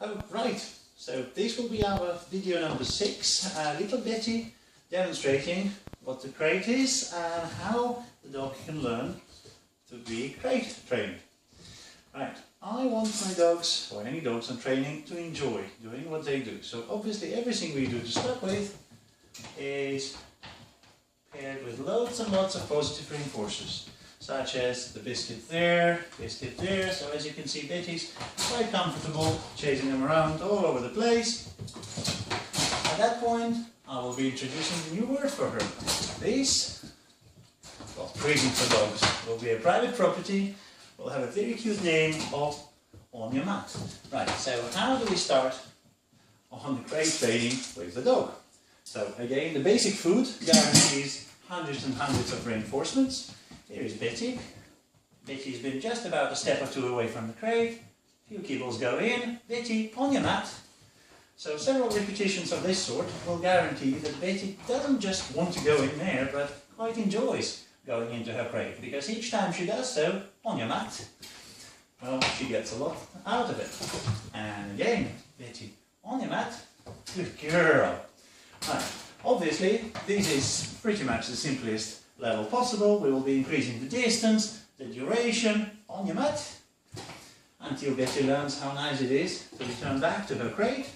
Oh, right. So this will be our video number 6. Little Betty demonstrating what the crate is and how the dog can learn to be crate trained. Right. I want my dogs, or any dogs I'm training, to enjoy doing what they do. So obviously everything we do to start with is paired with loads and lots of positive reinforcers, such as the biscuit there. So as you can see, Betty's quite comfortable chasing them around all over the place. At that point, I will be introducing a new word for her. This, well, treating for dogs, will be a private property. We'll have a very cute name of On Your Mat. Right, so how do we start on the crate training with the dog? So again, the basic food guarantees hundreds and hundreds of reinforcements. Here is Betty. Betty's been just about a step or two away from the crate. A few kibbles go in. Betty, on your mat. So several repetitions of this sort will guarantee that Betty doesn't just want to go in there, but quite enjoys going into her crate, because each time she does so, on your mat, well, she gets a lot out of it. And again, Betty, on your mat. Good girl. Right. Obviously, this is pretty much the simplest level possible. We will be increasing the distance, the duration, on your mat, until Betty learns how nice it is to return back to her crate.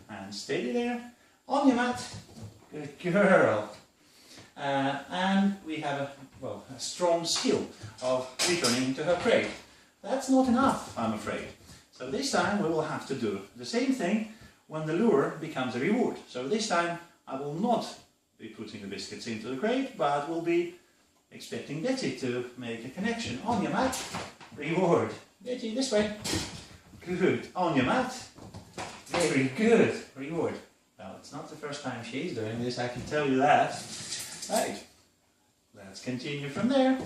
And steady there, on your mat. Good girl. And we have a strong skill of returning to her crate. That's not enough, I'm afraid. So this time we will have to do the same thing when the lure becomes a reward. So this time I will not be putting the biscuits into the crate, but will be expecting Betty to make a connection. On your mat, reward. Betty, this way. Good. On your mat. Very good. Reward. Well, it's not the first time she's doing this, I can tell you that. Right. Let's continue from there.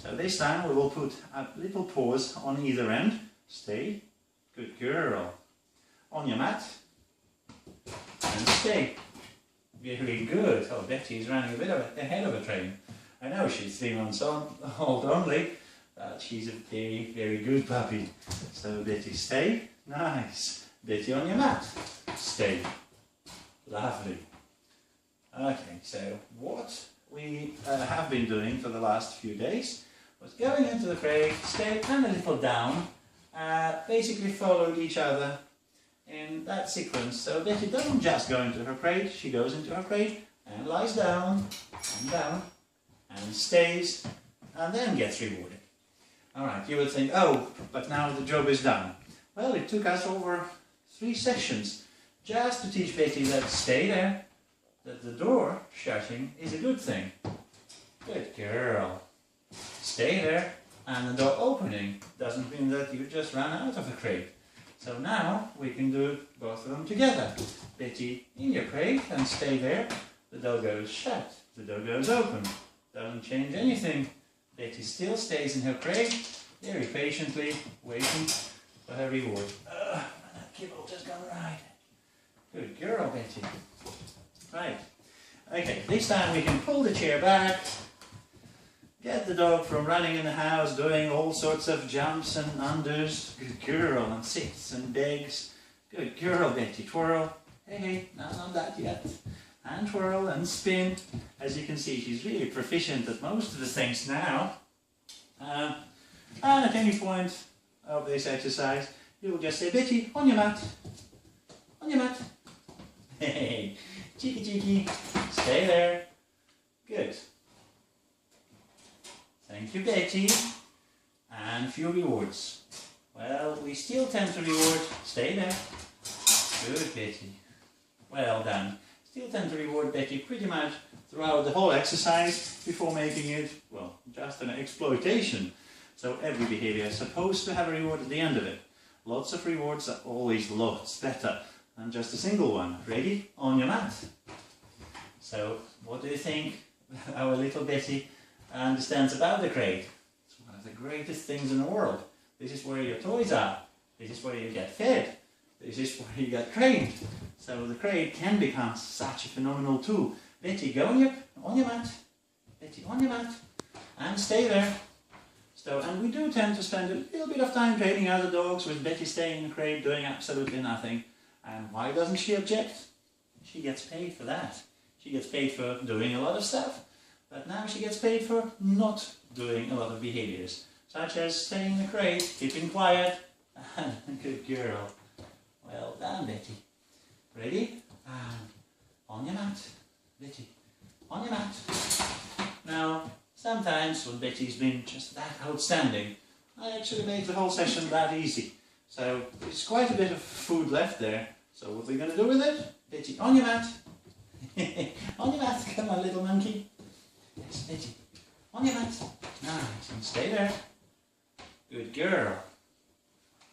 So this time we will put a little pause on either end. Stay. Good girl. On your mat. And stay. Very good. Oh, Betty is running a bit ahead of a train. I know she's 3 months old only, but she's a very, very good puppy. So Betty, stay. Nice. Betty, on your mat. Stay. Lovely. Okay, so what we have been doing for the last few days was going into the crate, stay and a little down, basically followed each other in that sequence. So Betty doesn't just go into her crate, she goes into her crate and lies down and stays and then gets rewarded. Alright, you would think, oh, but now the job is done. Well, it took us over 3 sessions just to teach Betty that stay there, that the door shutting is a good thing. Good girl. Stay there, and the door opening doesn't mean that you just ran out of the crate. So now we can do both of them together. Betty in your crate and stay there. The door goes shut. The door goes open. Doesn't change anything. Betty still stays in her crate, very patiently waiting for her reward. That kibble just gone right. Good girl, Betty. Right. Okay, this time we can pull the chair back, get the dog from running in the house, doing all sorts of jumps and unders. Good girl, and sits and begs. Good girl, Betty. Twirl. Hey, not that yet. And twirl and spin. As you can see, she's really proficient at most of the things now. And at any point of this exercise, you will just say, Betty, on your mat. On your mat. Hey, cheeky cheeky. Stay there. Good. Thank you, Betty. And few rewards. Well, we still tend to reward. Stay there. Good, Betty. Well done. Still tend to reward Betty pretty much throughout the whole exercise before making it, well, just an exploitation. So every behavior is supposed to have a reward at the end of it. Lots of rewards are always lots better than just a single one. Ready? On your mat. So, what do you think our little Betty understands about the crate? It's one of the greatest things in the world. This is where your toys are. This is where you get fed. This is where you get trained. So the crate can become such a phenomenal tool. Betty, go on your mat. Betty, on your mat. And stay there. So, and we do tend to spend a little bit of time training other dogs, with Betty staying in the crate doing absolutely nothing. And why doesn't she object? She gets paid for that. She gets paid for doing a lot of stuff, but now she gets paid for not doing a lot of behaviors, such as staying in the crate, keeping quiet, and good girl. Well done, Betty. Ready? And on your mat, Betty. On your mat. Now, sometimes when Betty's been just that outstanding, I actually make the whole session that easy. So there's quite a bit of food left there. So what are we going to do with it? Betty, on your mat. On your mat, come on, little monkey. Yes, Betty. On your mat. Nice, and stay there. Good girl.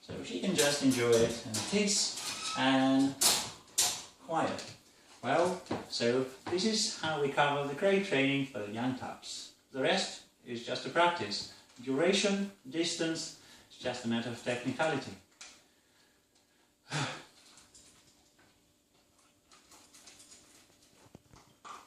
So she can just enjoy it and kiss and quiet. Well, so this is how we cover the crate training for the young pups. The rest is just a practice. Duration, distance, it's just a matter of technicality.